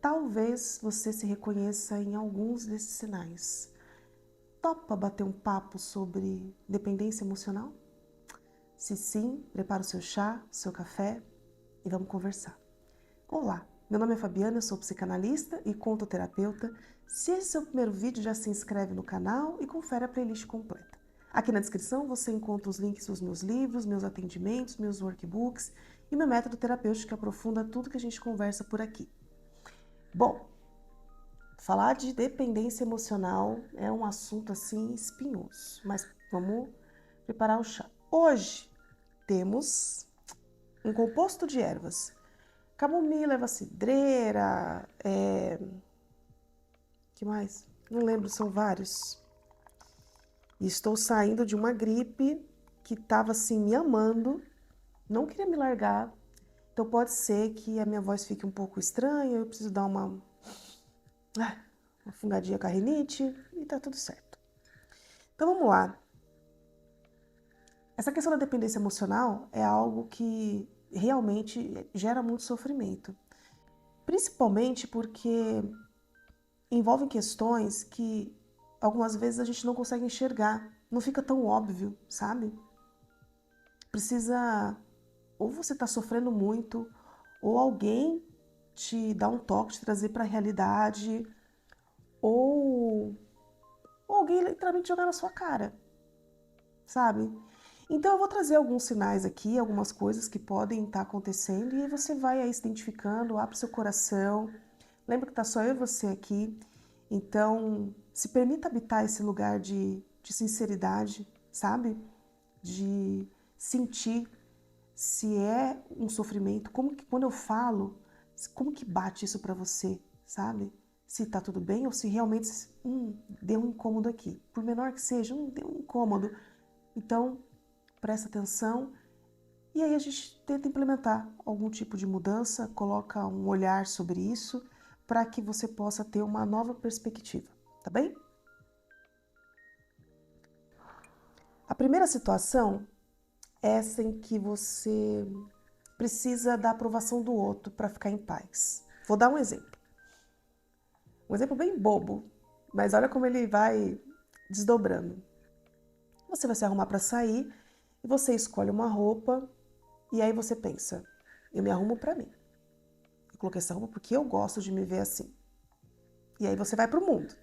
talvez você se reconheça em alguns desses sinais. Topa bater um papo sobre dependência emocional? Se sim, prepara o seu chá, o seu café e vamos conversar. Olá, meu nome é Fabiana, eu sou psicanalista e contoterapeuta. Se esse é o seu primeiro vídeo, já se inscreve no canal e confere a playlist completa. Aqui na descrição você encontra os links dos meus livros, meus atendimentos, meus workbooks e meu método terapêutico que aprofunda tudo que a gente conversa por aqui. Bom, falar de dependência emocional é um assunto assim espinhoso, mas vamos preparar o chá. Hoje temos um composto de ervas: camomila, erva cidreira, que mais? Não lembro, são vários. E estou saindo de uma gripe que estava assim me amando, não queria me largar. Então pode ser que a minha voz fique um pouco estranha, eu preciso dar uma fungadinha com a rinite e tá tudo certo. Então vamos lá. Essa questão da dependência emocional é algo que realmente gera muito sofrimento. Principalmente porque envolvem questões que algumas vezes a gente não consegue enxergar, não fica tão óbvio, sabe? Precisa, ou você está sofrendo muito, ou alguém te dá um toque, te trazer para a realidade, ou alguém literalmente jogar na sua cara, sabe? Então eu vou trazer alguns sinais aqui, algumas coisas que podem estar acontecendo e aí você vai aí se identificando, abre seu coração. Lembra que tá só eu e você aqui, então se permita habitar esse lugar de sinceridade, sabe? De sentir se é um sofrimento, como que quando eu falo, como que bate isso pra você, sabe? Se tá tudo bem ou se realmente deu um incômodo aqui. Por menor que seja, deu um incômodo. Então, presta atenção e aí a gente tenta implementar algum tipo de mudança, coloca um olhar sobre isso para que você possa ter uma nova perspectiva, tá bem? A primeira situação é essa em que você precisa da aprovação do outro para ficar em paz. Vou dar um exemplo. Um exemplo bem bobo, mas olha como ele vai desdobrando. Você vai se arrumar para sair e você escolhe uma roupa e aí você pensa, eu me arrumo para mim. Eu coloquei essa roupa porque eu gosto de me ver assim. E aí você vai para o mundo,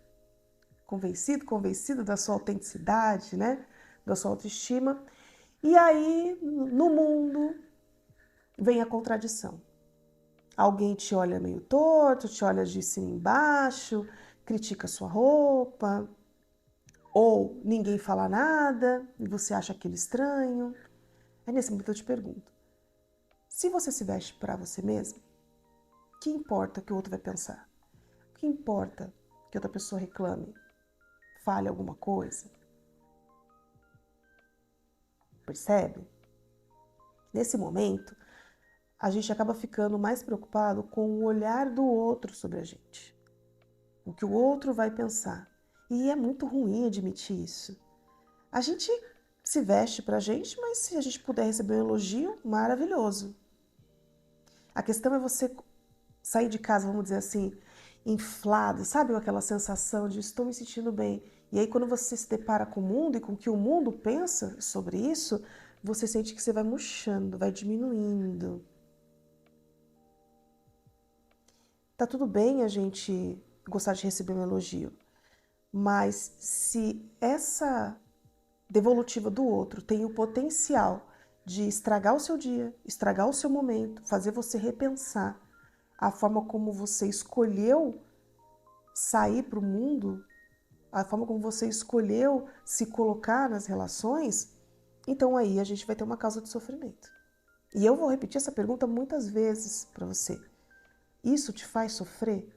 convencido, convencida da sua autenticidade, né? Da sua autoestima. E aí, no mundo, vem a contradição. Alguém te olha meio torto, te olha de cima embaixo, critica a sua roupa, ou ninguém fala nada e você acha aquilo estranho. É nesse momento eu te pergunto, se você se veste para você mesmo, o que importa que o outro vai pensar? O que importa que outra pessoa reclame, fale alguma coisa? Percebe? Nesse momento, a gente acaba ficando mais preocupado com o olhar do outro sobre a gente. O que o outro vai pensar. E é muito ruim admitir isso. A gente se veste pra gente, mas se a gente puder receber um elogio, maravilhoso. A questão é você sair de casa, vamos dizer assim, inflado, sabe aquela sensação de estou me sentindo bem. E aí quando você se depara com o mundo e com o que o mundo pensa sobre isso, você sente que você vai murchando, vai diminuindo. Tá tudo bem a gente gostar de receber um elogio, mas se essa devolutiva do outro tem o potencial de estragar o seu dia, estragar o seu momento, fazer você repensar a forma como você escolheu sair para o mundo, a forma como você escolheu se colocar nas relações, então aí a gente vai ter uma causa de sofrimento. E eu vou repetir essa pergunta muitas vezes para você. Isso te faz sofrer?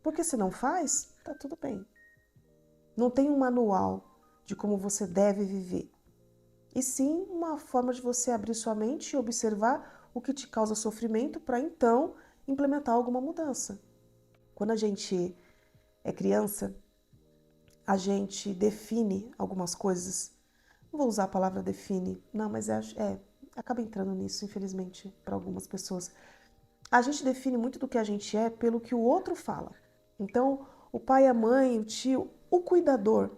Porque se não faz, tá tudo bem. Não tem um manual de como você deve viver. E sim uma forma de você abrir sua mente e observar o que te causa sofrimento para então implementar alguma mudança. Quando a gente é criança, a gente define algumas coisas. Não vou usar a palavra define, não, mas acaba entrando nisso, infelizmente, para algumas pessoas. a gente define muito do que a gente é pelo que o outro fala. Então, o pai, a mãe, o tio, o cuidador,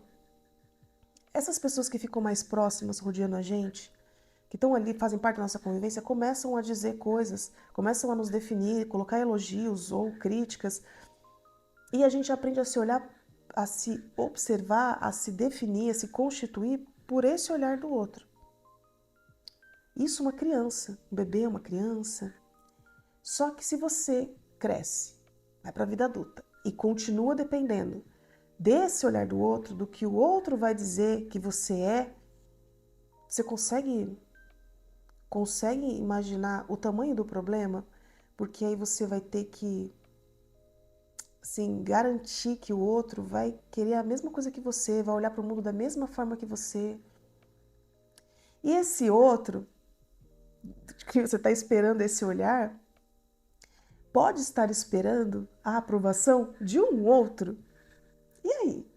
essas pessoas que ficam mais próximas, rodeando a gente, que estão ali, fazem parte da nossa convivência, começam a dizer coisas, começam a nos definir, colocar elogios ou críticas, e a gente aprende a se olhar, a se observar, a se definir, a se constituir por esse olhar do outro. Isso uma criança, um bebê é uma criança. Só que se você cresce, vai para a vida adulta e continua dependendo desse olhar do outro, do que o outro vai dizer que você é, você consegue imaginar o tamanho do problema? Porque aí você vai ter que, assim, garantir que o outro vai querer a mesma coisa que você, vai olhar para o mundo da mesma forma que você. E esse outro, que você está esperando esse olhar, pode estar esperando a aprovação de um outro. E aí?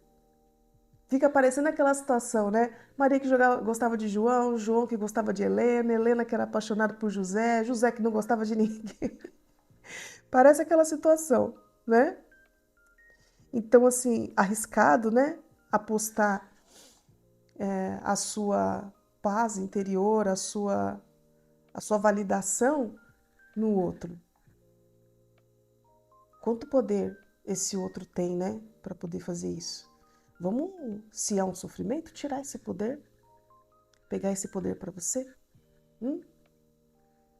Fica parecendo aquela situação, né? Maria que gostava de João, João que gostava de Helena, Helena que era apaixonada por José, José que não gostava de ninguém. Parece aquela situação, né? Então, assim, arriscado, né? Apostar a sua paz interior, a sua validação no outro. Quanto poder esse outro tem, né? Para poder fazer isso. Vamos, se há um sofrimento, tirar esse poder, pegar esse poder para você.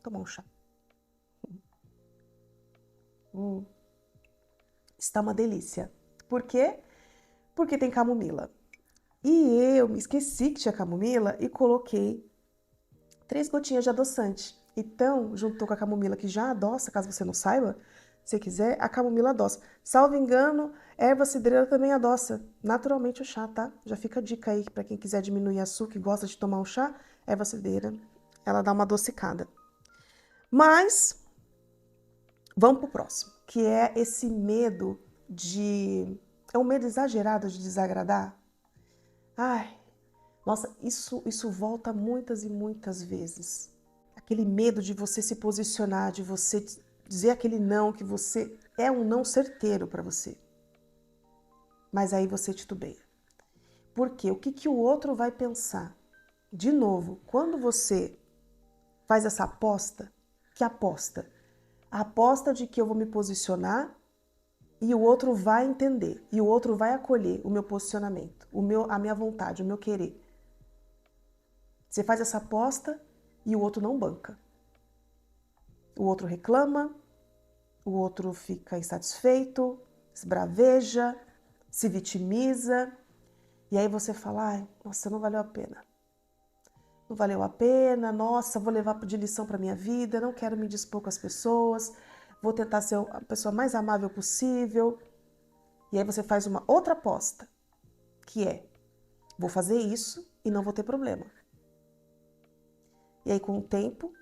Tomar um chá. Está uma delícia. Por quê? Porque tem camomila. E eu me esqueci que tinha camomila e coloquei 3 gotinhas de adoçante. Então, juntou com a camomila que já adoça, caso você não saiba, se quiser, a camomila adoça. Salvo engano, erva cidreira também adoça naturalmente o chá, tá? Já fica a dica aí para quem quiser diminuir açúcar e gosta de tomar um chá, erva cidreira, ela dá uma adocicada. Mas vamos pro próximo, que é esse medo de... É um medo exagerado de desagradar? Ai, nossa, isso volta muitas e muitas vezes. Aquele medo de você se posicionar, de você dizer aquele não, que você é um não certeiro para você. Mas aí você titubeia. Por quê? O que o outro vai pensar? De novo, quando você faz essa aposta, que aposta? A aposta de que eu vou me posicionar e o outro vai entender, e o outro vai acolher o meu posicionamento, a minha vontade, o meu querer. Você faz essa aposta e o outro não banca. O outro reclama, o outro fica insatisfeito, esbraveja, se vitimiza, e aí você fala, ai, nossa, não valeu a pena. Não valeu a pena, nossa, vou levar de lição para minha vida, não quero me dispor com as pessoas, vou tentar ser a pessoa mais amável possível. E aí você faz uma outra aposta, que é, vou fazer isso e não vou ter problema. E aí com o tempo,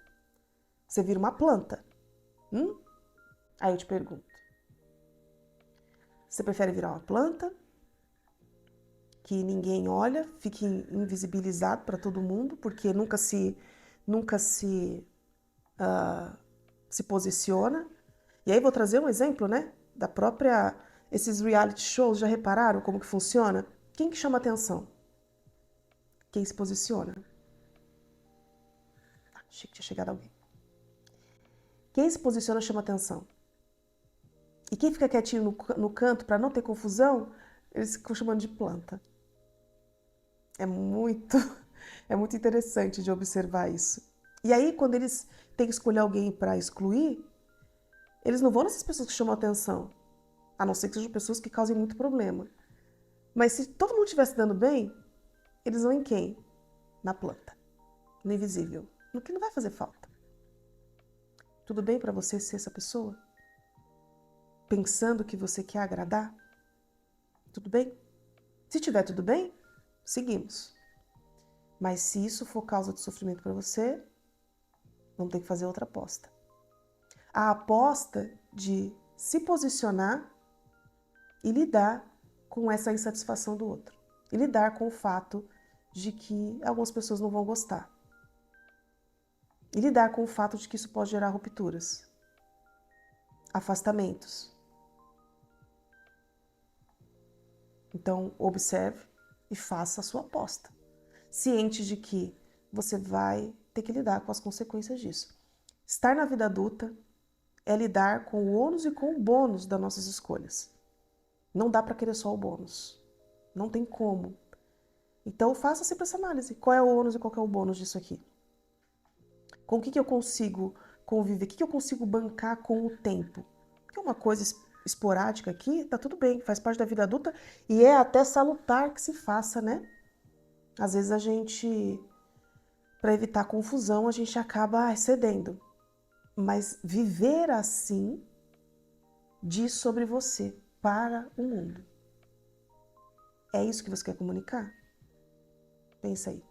você vira uma planta. Aí eu te pergunto, você prefere virar uma planta que ninguém olha, fique invisibilizado para todo mundo, porque nunca se posiciona? E aí vou trazer um exemplo, né, da própria... Esses reality shows, já repararam como que funciona? Quem que chama atenção? Quem se posiciona. Achei que tinha chegado alguém. Quem se posiciona chama atenção. E quem fica quietinho no canto para não ter confusão, eles ficam chamando de planta. É muito, é muito interessante de observar isso. E aí, quando eles têm que escolher alguém para excluir, eles não vão nessas pessoas que chamam atenção, a não ser que sejam pessoas que causem muito problema. Mas se todo mundo estivesse dando bem, eles vão em quem? Na planta, no invisível, no que não vai fazer falta. Tudo bem para você ser essa pessoa? Pensando que você quer agradar? Tudo bem? Se tiver tudo bem, seguimos. Mas se isso for causa de sofrimento para você, vamos ter que fazer outra aposta. A aposta de se posicionar e lidar com essa insatisfação do outro. E lidar com o fato de que algumas pessoas não vão gostar. E lidar com o fato de que isso pode gerar rupturas. afastamentos. Então, observe e faça a sua aposta, ciente de que você vai ter que lidar com as consequências disso. Estar na vida adulta é lidar com o ônus e com o bônus das nossas escolhas. Não dá para querer só o bônus. Não tem como. Então, faça sempre essa análise. Qual é o ônus e qual é o bônus disso aqui? Com o que eu consigo conviver? O que eu consigo bancar com o tempo? Porque uma coisa esporádica aqui, tá tudo bem, faz parte da vida adulta e é até salutar que se faça, né? Às vezes a gente, para evitar confusão, a gente acaba cedendo. Mas viver assim diz sobre você para o mundo. É isso que você quer comunicar? Pensa aí.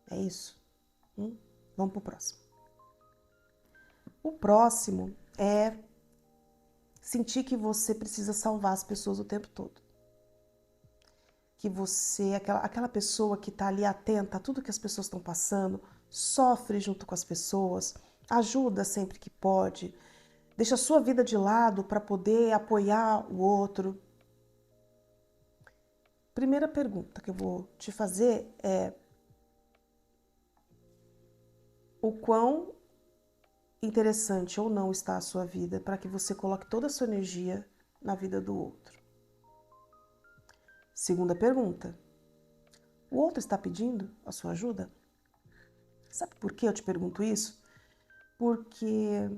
É isso? Vamos pro próximo. O próximo é sentir que você precisa salvar as pessoas o tempo todo. Que você, aquela pessoa que está ali atenta a tudo que as pessoas estão passando, sofre junto com as pessoas, ajuda sempre que pode, deixa a sua vida de lado para poder apoiar o outro. Primeira pergunta que eu vou te fazer é: o quão interessante ou não está a sua vida para que você coloque toda a sua energia na vida do outro? Segunda pergunta: o outro está pedindo a sua ajuda? Sabe por que eu te pergunto isso? Porque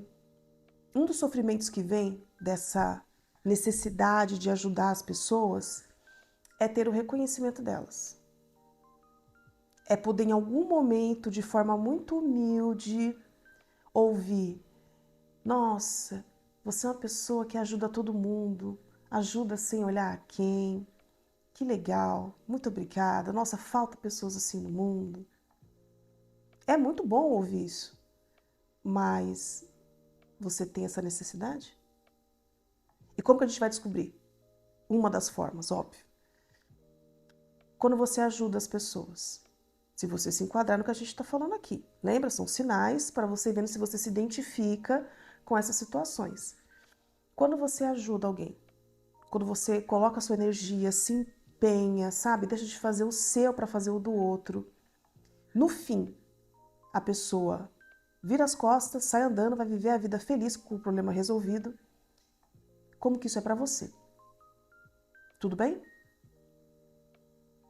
um dos sofrimentos que vem dessa necessidade de ajudar as pessoas é ter o reconhecimento delas. É poder em algum momento, de forma muito humilde, ouvir: nossa, você é uma pessoa que ajuda todo mundo, ajuda sem olhar a quem. Que legal, muito obrigada. Nossa, falta pessoas assim no mundo. É muito bom ouvir isso, mas você tem essa necessidade? E como que a gente vai descobrir? Uma das formas, óbvio. Quando você ajuda as pessoas. Se você se enquadrar no que a gente está falando aqui. Lembra? São sinais para você ver se você se identifica com essas situações. Quando você ajuda alguém, quando você coloca a sua energia, se empenha, sabe? Deixa de fazer o seu para fazer o do outro. No fim, a pessoa vira as costas, sai andando, vai viver a vida feliz com o problema resolvido. Como que isso é para você? Tudo bem?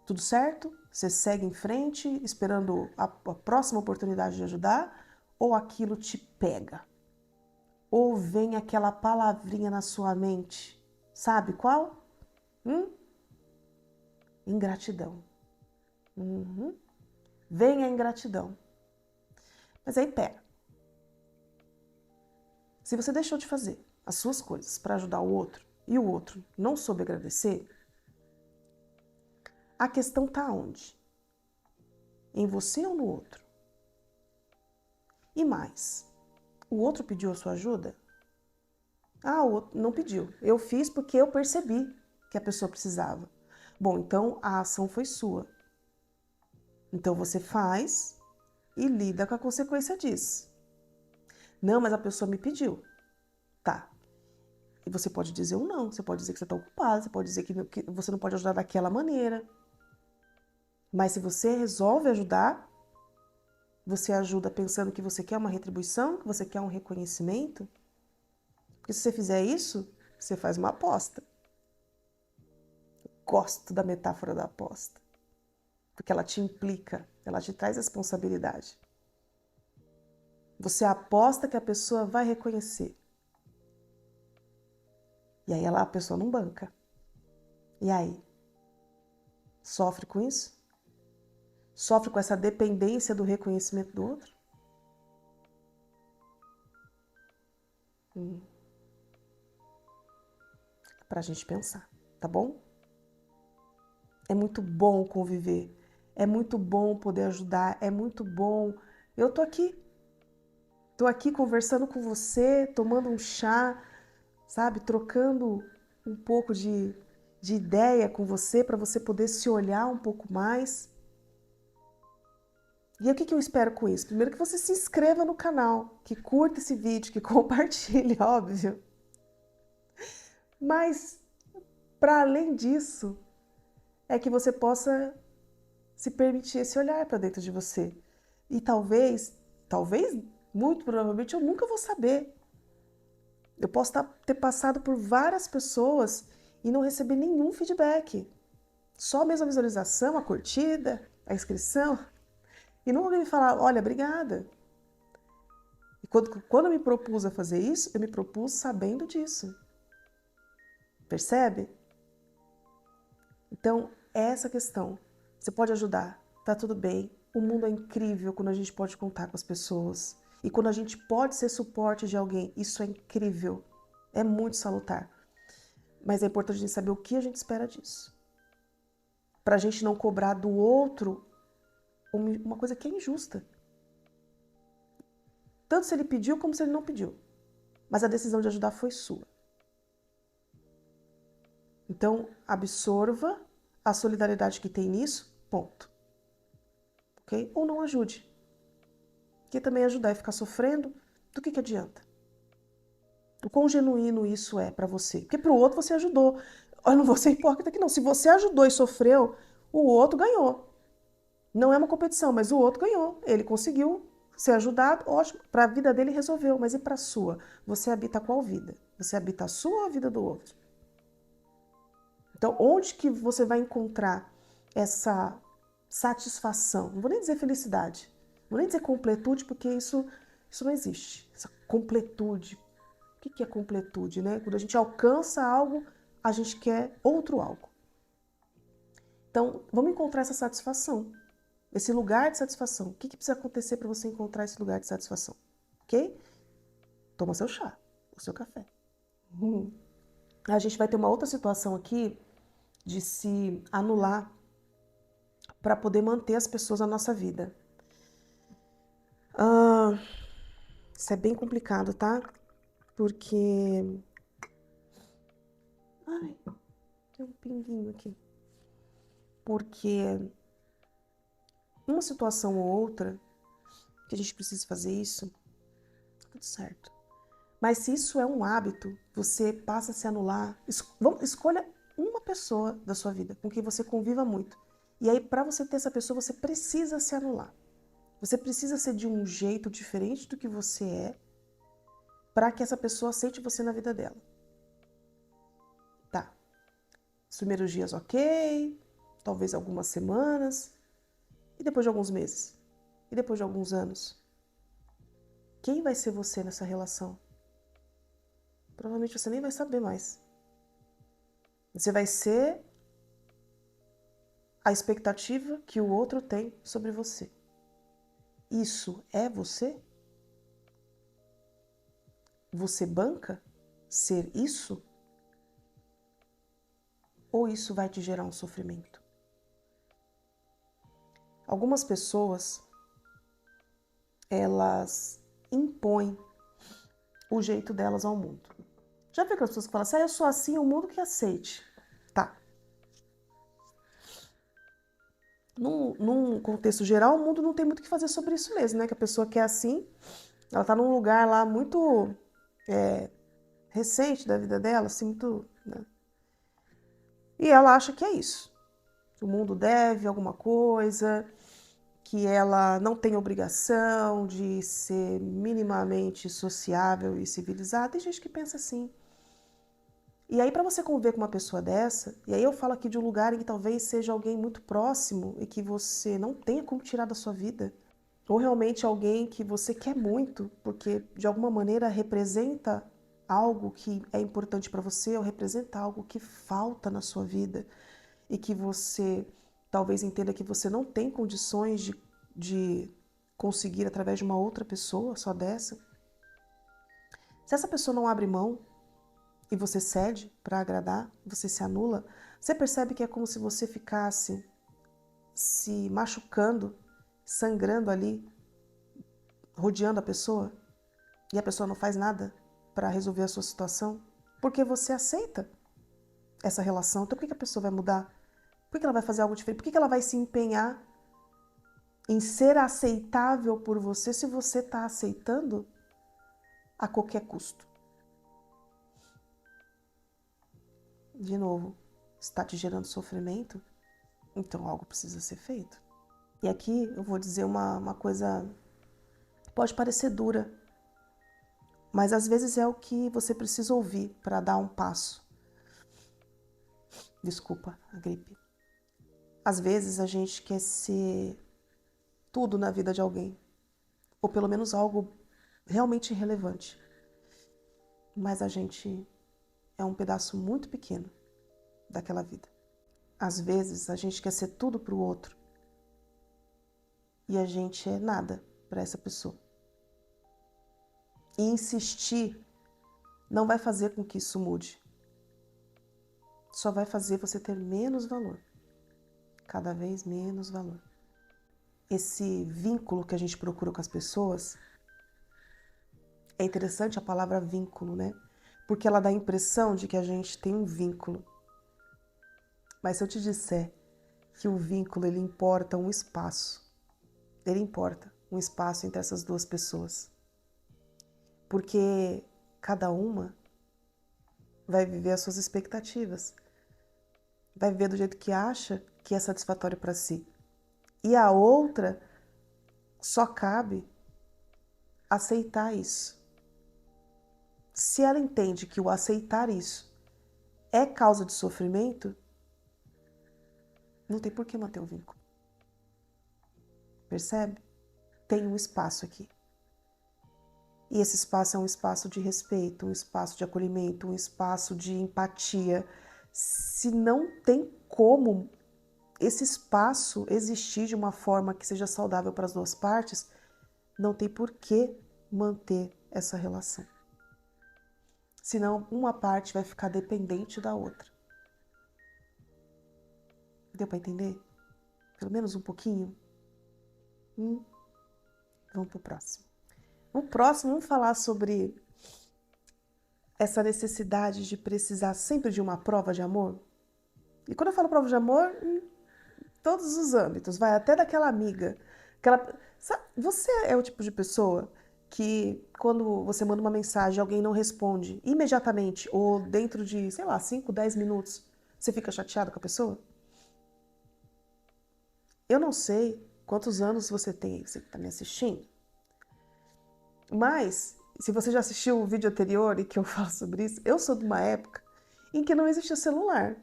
Tudo certo? Você segue em frente, esperando a próxima oportunidade de ajudar? Ou aquilo te pega? Ou vem aquela palavrinha na sua mente? Sabe qual? Ingratidão. Vem a ingratidão. Mas aí pera. Se você deixou de fazer as suas coisas para ajudar o outro e o outro não soube agradecer, a questão está onde? Em você ou no outro? E mais, o outro pediu a sua ajuda? Ah, o outro não pediu. Eu fiz porque eu percebi que a pessoa precisava. Bom, então a ação foi sua. Então você faz e lida com a consequência disso. Não, mas a pessoa me pediu. Tá. E você pode dizer um não, você pode dizer que você está ocupado, você pode dizer que você não pode ajudar daquela maneira. Mas se você resolve ajudar, você ajuda pensando que você quer uma retribuição, que você quer um reconhecimento. Porque se você fizer isso, você faz uma aposta. Gosto da metáfora da aposta. Porque ela te implica, ela te traz responsabilidade. Você aposta que a pessoa vai reconhecer. E aí a pessoa não banca. E aí? Sofre com isso? Sofre com essa dependência do reconhecimento do outro? É pra gente pensar, tá bom? É muito bom conviver. É muito bom poder ajudar. É muito bom. Eu tô aqui. Tô aqui conversando com você, tomando um chá, sabe? Trocando um pouco de ideia com você para você poder se olhar um pouco mais. E o que que eu espero com isso? Primeiro que você se inscreva no canal, que curta esse vídeo, que compartilhe, óbvio. Mas, para além disso, é que você possa se permitir esse olhar para dentro de você. E talvez, muito provavelmente, eu nunca vou saber. Eu posso ter passado por várias pessoas e não receber nenhum feedback. Só mesmo a visualização, a curtida, a inscrição. E não alguém me falar, olha, obrigada. E quando eu me propus a fazer isso, eu me propus sabendo disso. Percebe? Então, é essa questão. Você pode ajudar, tá tudo bem. O mundo é incrível quando a gente pode contar com as pessoas. E quando a gente pode ser suporte de alguém, isso é incrível. É muito salutar. Mas é importante a gente saber o que a gente espera disso. Pra gente não cobrar do outro uma coisa que é injusta. Tanto se ele pediu como se ele não pediu. Mas a decisão de ajudar foi sua. Então, absorva a solidariedade que tem nisso, ponto. Ok? Ou não ajude. Porque também ajudar e ficar sofrendo, do que adianta? O quão genuíno isso é para você? Porque para o outro você ajudou. Eu não vou ser hipócrita aqui não. Se você ajudou e sofreu, o outro ganhou. Não é uma competição, mas o outro ganhou. Ele conseguiu ser ajudado, ótimo. Para a vida dele resolveu, mas e para a sua? Você habita qual vida? Você habita a sua ou a vida do outro? Então, onde que você vai encontrar essa satisfação? Não vou nem dizer felicidade, não vou nem dizer completude, porque isso não existe. Essa completude. O que é completude, né? Quando a gente alcança algo, a gente quer outro algo. Então, vamos encontrar essa satisfação, esse lugar de satisfação. O que precisa acontecer para você encontrar esse lugar de satisfação? Ok? Toma seu chá, o seu café. A gente vai ter uma outra situação aqui de se anular para poder manter as pessoas na nossa vida. Isso é bem complicado, tá? Porque... Ai, tem um pinguinho aqui. Porque uma situação ou outra que a gente precisa fazer isso, tá tudo certo. Mas se isso é um hábito, você passa a se anular. Escolha uma pessoa da sua vida com quem você conviva muito. E aí, para você ter essa pessoa, você precisa se anular. Você precisa ser de um jeito diferente do que você é para que essa pessoa aceite você na vida dela. Tá. Os primeiros dias, ok. Talvez algumas semanas. E depois de alguns meses? E depois de alguns anos? Quem vai ser você nessa relação? Provavelmente você nem vai saber mais. Você vai ser a expectativa que o outro tem sobre você. Isso é você? Você banca ser isso? Ou isso vai te gerar um sofrimento? Algumas pessoas, elas impõem o jeito delas ao mundo. Já viu aquelas pessoas que falam assim, eu sou assim, o mundo que aceite. Tá. Num contexto geral, o mundo não tem muito o que fazer sobre isso mesmo, né? Que a pessoa que é assim, ela tá num lugar lá muito recente da vida dela, assim, muito... Né? E ela acha que é isso. O mundo deve alguma coisa, que ela não tem obrigação de ser minimamente sociável e civilizada. Tem gente que pensa assim. E aí, para você conviver com uma pessoa dessa, e aí eu falo aqui de um lugar em que talvez seja alguém muito próximo e que você não tenha como tirar da sua vida, ou realmente alguém que você quer muito, porque de alguma maneira representa algo que é importante para você, ou representa algo que falta na sua vida, e que você talvez entenda que você não tem condições de conseguir através de uma outra pessoa, só dessa. Se essa pessoa não abre mão, e você cede para agradar, você se anula, você percebe que é como se você ficasse se machucando, sangrando ali, rodeando a pessoa, e a pessoa não faz nada para resolver a sua situação, porque você aceita essa relação. Então por que a pessoa vai mudar? Por que ela vai fazer algo diferente? Por que ela vai se empenhar em ser aceitável por você se você está aceitando a qualquer custo. De novo, está te gerando sofrimento? Então algo precisa ser feito. E aqui eu vou dizer uma coisa, pode parecer dura, mas às vezes é o que você precisa ouvir para dar um passo. Desculpa a gripe. Às vezes a gente quer ser tudo na vida de alguém, ou pelo menos algo realmente relevante. Mas a gente é um pedaço muito pequeno daquela vida. Às vezes a gente quer ser tudo para o outro e a gente é nada para essa pessoa. E insistir não vai fazer com que isso mude. Só vai fazer você ter menos valor. Cada vez menos valor. Esse vínculo que a gente procura com as pessoas, é interessante a palavra vínculo, né? Porque ela dá a impressão de que a gente tem um vínculo. Mas se eu te disser que o vínculo, ele importa um espaço, ele importa um espaço entre essas duas pessoas. Porque cada uma vai viver as suas expectativas, vai viver do jeito que acha que é satisfatório para si. E a outra só cabe aceitar isso. Se ela entende que o aceitar isso é causa de sofrimento, não tem por que manter o vínculo. Percebe? Tem um espaço aqui. E esse espaço é um espaço de respeito, um espaço de acolhimento, um espaço de empatia. Se não tem como esse espaço existir de uma forma que seja saudável para as duas partes, não tem por que manter essa relação. Senão, uma parte vai ficar dependente da outra. Deu para entender? Pelo menos um pouquinho? Vamos para o próximo. No próximo, vamos falar sobre essa necessidade de precisar sempre de uma prova de amor. E quando eu falo prova de amor, em todos os âmbitos, vai até daquela amiga. Sabe, você é o tipo de pessoa que quando você manda uma mensagem, alguém não responde imediatamente ou dentro de, sei lá, 5, 10 minutos, você fica chateado com a pessoa? Eu não sei quantos anos você tem aí, você está me assistindo, mas se você já assistiu o vídeo anterior e que eu falo sobre isso, eu sou de uma época em que não existia celular,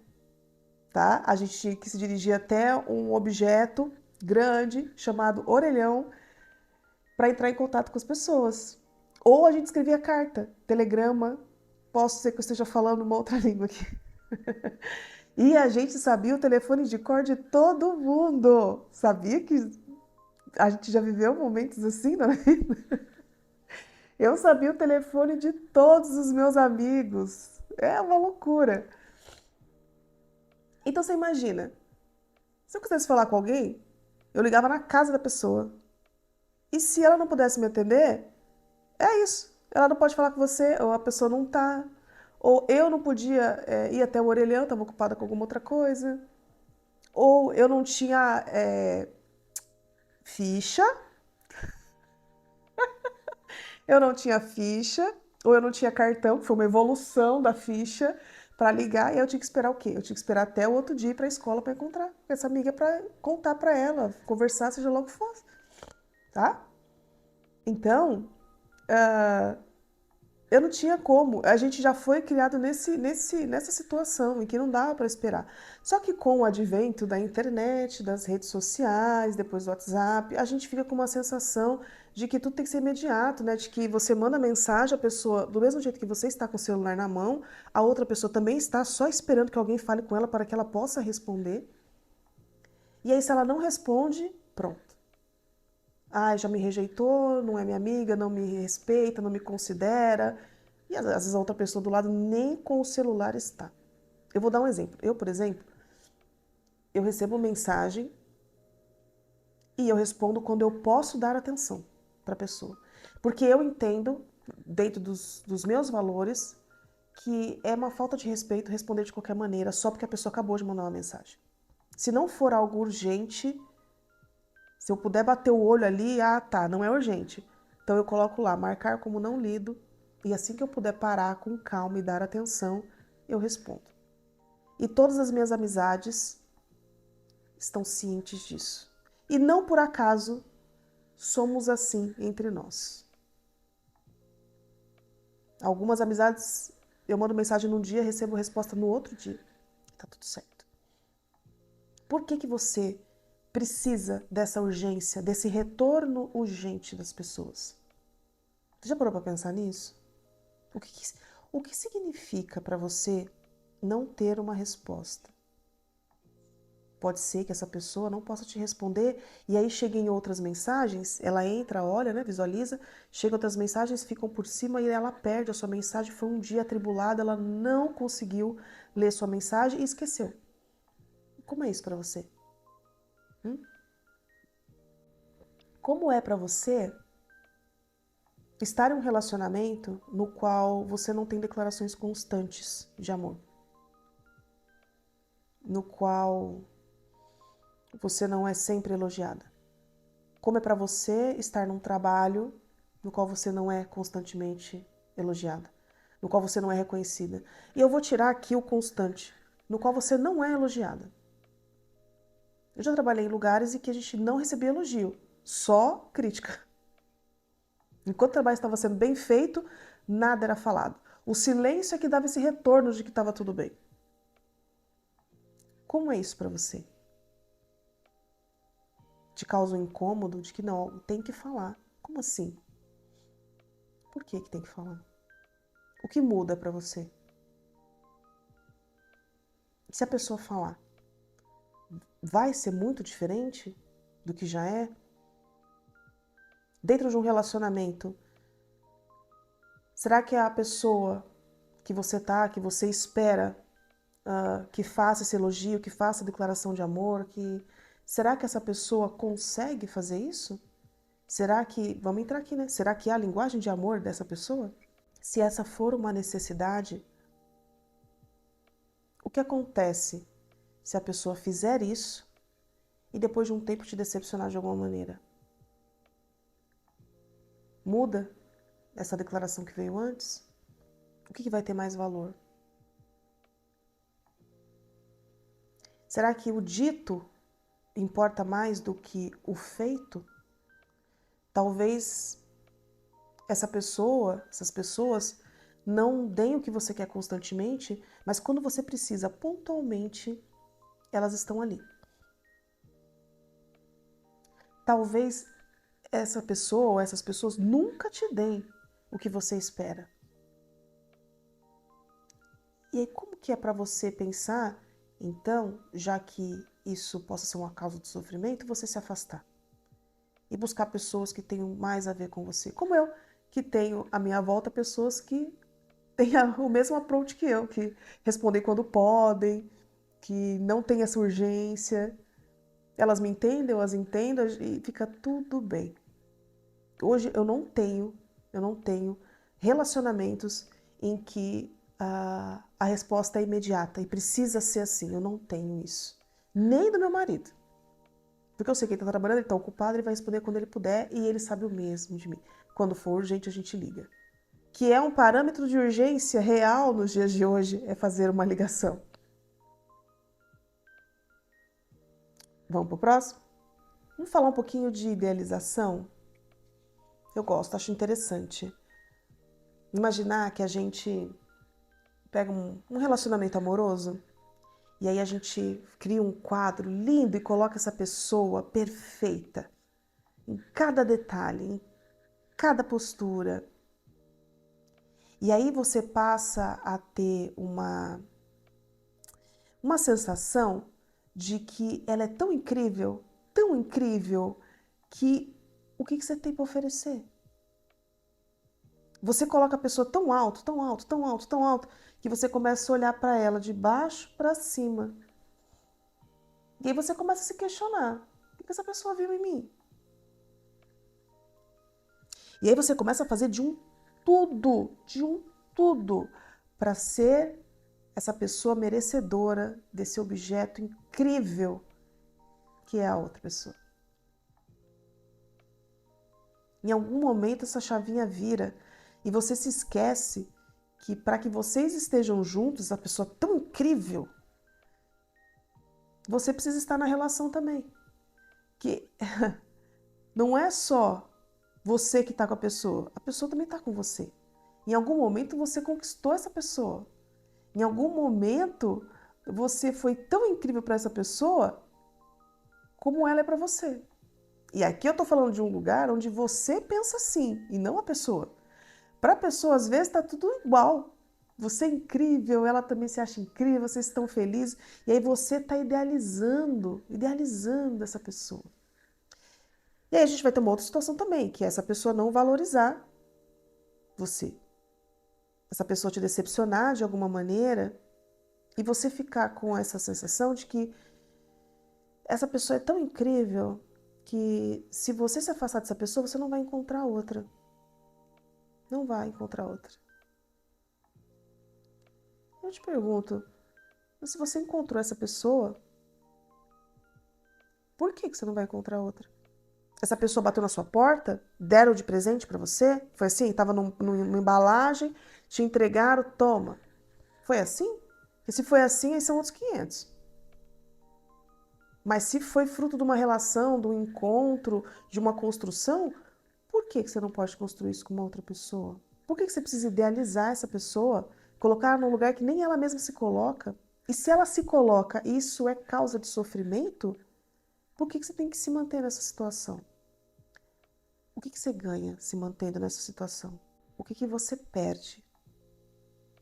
tá? A gente tinha que se dirigir até um objeto grande chamado orelhão para entrar em contato com as pessoas. Ou a gente escrevia carta, telegrama, posso ser que eu esteja falando uma outra língua aqui. E a gente sabia o telefone de cor de todo mundo. Sabia que a gente já viveu momentos assim na vida? Eu sabia o telefone de todos os meus amigos. É uma loucura. Então você imagina, se eu quisesse falar com alguém, eu ligava na casa da pessoa. E se ela não pudesse me atender, é isso. Ela não pode falar com você, ou a pessoa não tá. Ou eu não podia ir até o orelhão, estava ocupada com alguma outra coisa. Ou eu não tinha ficha, eu não tinha ficha, ou eu não tinha cartão, que foi uma evolução da ficha, para ligar, e eu tinha que esperar o quê? Eu tinha que esperar até o outro dia ir para a escola para encontrar essa amiga, para contar para ela, conversar, seja lá o que fosse, tá? Então, eu não tinha como. A gente já foi criado nessa situação em que não dava para esperar. Só que com o advento da internet, das redes sociais, depois do WhatsApp, a gente fica com uma sensação de que tudo tem que ser imediato, né? De que você manda mensagem, a pessoa, do mesmo jeito que você está com o celular na mão, a outra pessoa também está só esperando que alguém fale com ela para que ela possa responder. E aí, se ela não responde, pronto. Ah, já me rejeitou, não é minha amiga, não me respeita, não me considera. E às vezes a outra pessoa do lado nem com o celular está. Eu vou dar um exemplo. Eu, por exemplo, eu recebo mensagem e eu respondo quando eu posso dar atenção para a pessoa. Porque eu entendo, dentro dos meus valores, que é uma falta de respeito responder de qualquer maneira só porque a pessoa acabou de mandar uma mensagem. Se não for algo urgente, Se eu puder bater o olho ali, ah, tá, não é urgente. Então eu coloco lá, marcar como não lido, e assim que eu puder parar com calma e dar atenção, eu respondo. E todas as minhas amizades estão cientes disso. E não por acaso somos assim entre nós. Algumas amizades eu mando mensagem num dia, recebo resposta no outro dia. Tá tudo certo. Por que você precisa dessa urgência, desse retorno urgente das pessoas? Você já parou para pensar nisso? O que significa para você não ter uma resposta? Pode ser que essa pessoa não possa te responder e aí cheguem outras mensagens, ela entra, olha, né, visualiza, chegam outras mensagens, ficam por cima e ela perde a sua mensagem. Foi um dia atribulado, ela não conseguiu ler sua mensagem e esqueceu. Como é isso para você? Como é para você estar em um relacionamento no qual você não tem declarações constantes de amor? No qual você não é sempre elogiada? Como é para você estar num trabalho no qual você não é constantemente elogiada, no qual você não é reconhecida? E eu vou tirar aqui o constante, no qual você não é elogiada. Eu já trabalhei em lugares em que a gente não recebia elogio, só crítica. Enquanto o trabalho estava sendo bem feito, nada era falado. O silêncio é que dava esse retorno de que estava tudo bem. Como é isso para você? Te causa um incômodo de que não, tem que falar. Como assim? Por que tem que falar? O que muda para você? Se a pessoa falar, vai ser muito diferente do que já é? Dentro de um relacionamento, será que a pessoa que você tá, que você espera que faça esse elogio, que faça a declaração de amor, será que essa pessoa consegue fazer isso? Será que, vamos entrar aqui, né? Será que há a linguagem de amor dessa pessoa? Se essa for uma necessidade, o que acontece se a pessoa fizer isso e depois de um tempo te decepcionar de alguma maneira? Muda essa declaração que veio antes? O que vai ter mais valor? Será que o dito importa mais do que o feito? Talvez essas pessoas não deem o que você quer constantemente, mas quando você precisa pontualmente, elas estão ali. Talvez essa pessoa ou essas pessoas nunca te deem o que você espera. E aí como que é para você pensar, então, já que isso possa ser uma causa de sofrimento, você se afastar e buscar pessoas que tenham mais a ver com você, como eu, que tenho à minha volta pessoas que têm o mesmo approach que eu, que respondem quando podem, que não tem essa urgência, elas me entendem, eu as entendo e fica tudo bem. Hoje eu não tenho relacionamentos em que a resposta é imediata e precisa ser assim. Eu não tenho isso. Nem do meu marido. Porque eu sei que ele está trabalhando, ele está ocupado, ele vai responder quando ele puder e ele sabe o mesmo de mim. Quando for urgente, a gente liga. Que é um parâmetro de urgência real nos dias de hoje, é fazer uma ligação. Vamos para o próximo? Vamos falar um pouquinho de idealização? Eu gosto, acho interessante. Imaginar que a gente pega um relacionamento amoroso e aí a gente cria um quadro lindo e coloca essa pessoa perfeita em cada detalhe, em cada postura. E aí você passa a ter uma sensação de que ela é tão incrível, que o que você tem para oferecer? Você coloca a pessoa tão alto, tão alto, tão alto, tão alto, que você começa a olhar para ela de baixo para cima. E aí você começa a se questionar: o que essa pessoa viu em mim? E aí você começa a fazer de um tudo, para ser essa pessoa merecedora desse objeto incrível que é a outra pessoa. Em algum momento essa chavinha vira e você se esquece que para que vocês estejam juntos, a pessoa tão incrível, você precisa estar na relação também. Que não é só você que está com a pessoa também está com você. Em algum momento você conquistou essa pessoa. Em algum momento você foi tão incrível para essa pessoa como ela é para você. E aqui eu estou falando de um lugar onde você pensa assim e não a pessoa. Para a pessoa, às vezes, está tudo igual. Você é incrível, ela também se acha incrível, vocês estão felizes. E aí você está idealizando essa pessoa. E aí a gente vai ter uma outra situação também, que é essa pessoa não valorizar você. Essa pessoa te decepcionar de alguma maneira e você ficar com essa sensação de que essa pessoa é tão incrível que se você se afastar dessa pessoa, você não vai encontrar outra. Não vai encontrar outra. Eu te pergunto, mas se você encontrou essa pessoa, por que você não vai encontrar outra? Essa pessoa bateu na sua porta, deram de presente para você? Foi assim? Estava numa embalagem, te entregaram, toma. Foi assim? E se foi assim, aí são outros 500. Mas se foi fruto de uma relação, de um encontro, de uma construção, por que você não pode construir isso com uma outra pessoa? Por que você precisa idealizar essa pessoa, colocar num lugar que nem ela mesma se coloca? E se ela se coloca, isso é causa de sofrimento? Por que você tem que se manter nessa situação? O que você ganha se mantendo nessa situação? O que você perde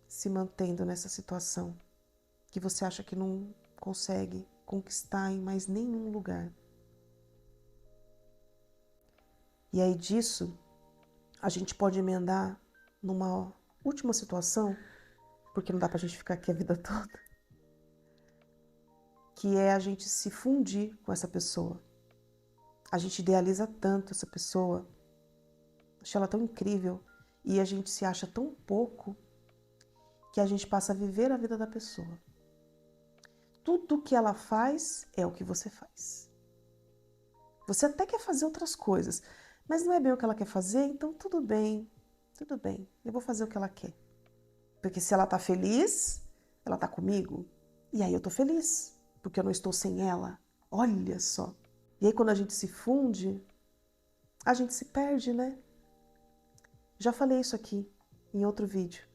se mantendo nessa situação que você acha que não consegue conquistar em mais nenhum lugar? E aí disso, a gente pode emendar numa última situação, porque não dá pra gente ficar aqui a vida toda, que é a gente se fundir com essa pessoa. A gente idealiza tanto essa pessoa, acha ela tão incrível, e a gente se acha tão pouco que a gente passa a viver a vida da pessoa. Tudo que ela faz é o que você faz. Você até quer fazer outras coisas, mas não é bem o que ela quer fazer, então tudo bem, eu vou fazer o que ela quer. Porque se ela tá feliz, ela tá comigo, e aí eu tô feliz, porque eu não estou sem ela. Olha só. E aí quando a gente se funde, a gente se perde, né? Já falei isso aqui em outro vídeo,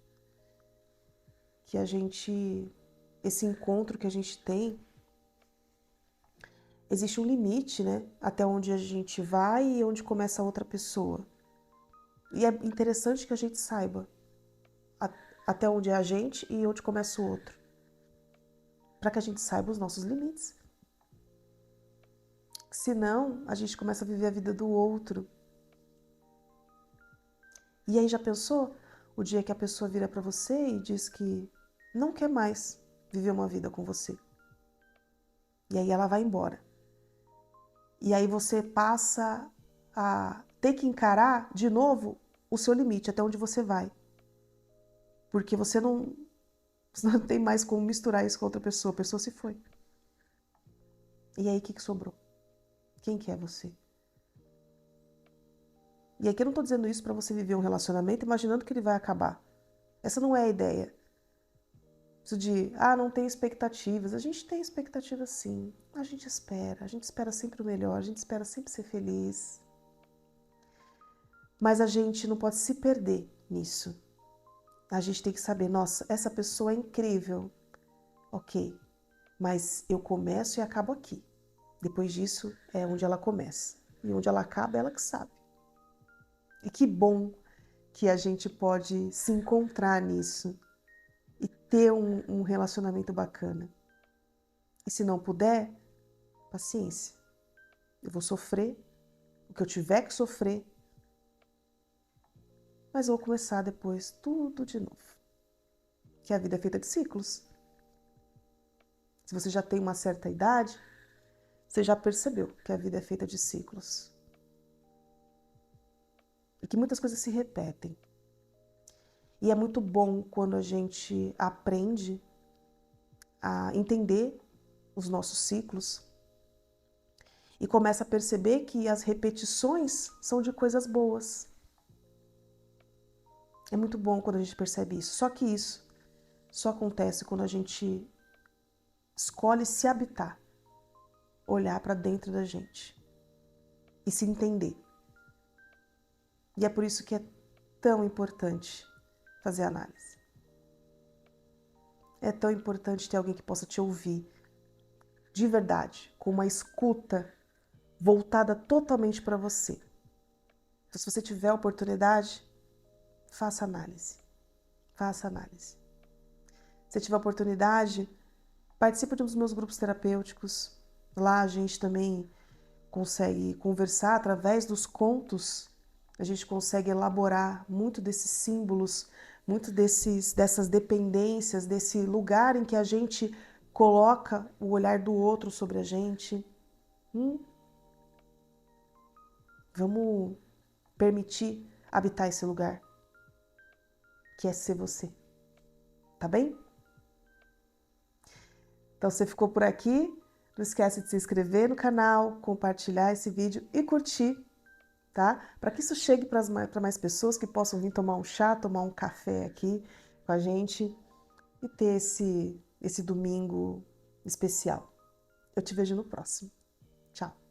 que esse encontro que a gente tem, existe um limite, né? Até onde a gente vai e onde começa a outra pessoa. E é interessante que a gente saiba até onde é a gente e onde começa o outro. Para que a gente saiba os nossos limites. Senão, a gente começa a viver a vida do outro. E aí já pensou o dia que a pessoa vira para você e diz que não quer mais viver uma vida com você? E aí ela vai embora. E aí você passa a ter que encarar de novo o seu limite, até onde você vai. Porque você não tem mais como misturar isso com outra pessoa. A pessoa se foi. E aí o que sobrou? Quem que é você? E aqui eu não estou dizendo isso para você viver um relacionamento imaginando que ele vai acabar. Essa não é a ideia. Isso de, não tem expectativas. A gente tem expectativas sim. A gente espera sempre o melhor, a gente espera sempre ser feliz. Mas a gente não pode se perder nisso. A gente tem que saber, nossa, essa pessoa é incrível. Ok, mas eu começo e acabo aqui. Depois disso é onde ela começa. E onde ela acaba, ela que sabe. E que bom que a gente pode se encontrar nisso e ter um relacionamento bacana. E se não puder, paciência. Eu vou sofrer o que eu tiver que sofrer, mas vou começar depois tudo de novo. Que a vida é feita de ciclos. Se você já tem uma certa idade, você já percebeu que a vida é feita de ciclos. E que muitas coisas se repetem. E é muito bom quando a gente aprende a entender os nossos ciclos e começa a perceber que as repetições são de coisas boas. É muito bom quando a gente percebe isso. Só que isso só acontece quando a gente escolhe se habitar, olhar para dentro da gente e se entender. E é por isso que é tão importante fazer análise. É tão importante ter alguém que possa te ouvir de verdade, com uma escuta voltada totalmente para você. Então, se você tiver a oportunidade, faça análise. Faça análise. Se tiver a oportunidade, participe de um dos meus grupos terapêuticos. Lá a gente também consegue conversar através dos contos. A gente consegue elaborar muito desses símbolos, muito dessas dependências, desse lugar em que a gente coloca o olhar do outro sobre a gente. Vamos permitir habitar esse lugar, que é ser você. Tá bem? Então, você ficou por aqui. Não esquece de se inscrever no canal, compartilhar esse vídeo e curtir, tá? Para que isso chegue para mais pessoas que possam vir tomar um chá, tomar um café aqui com a gente e ter esse domingo especial. Eu te vejo no próximo. Tchau!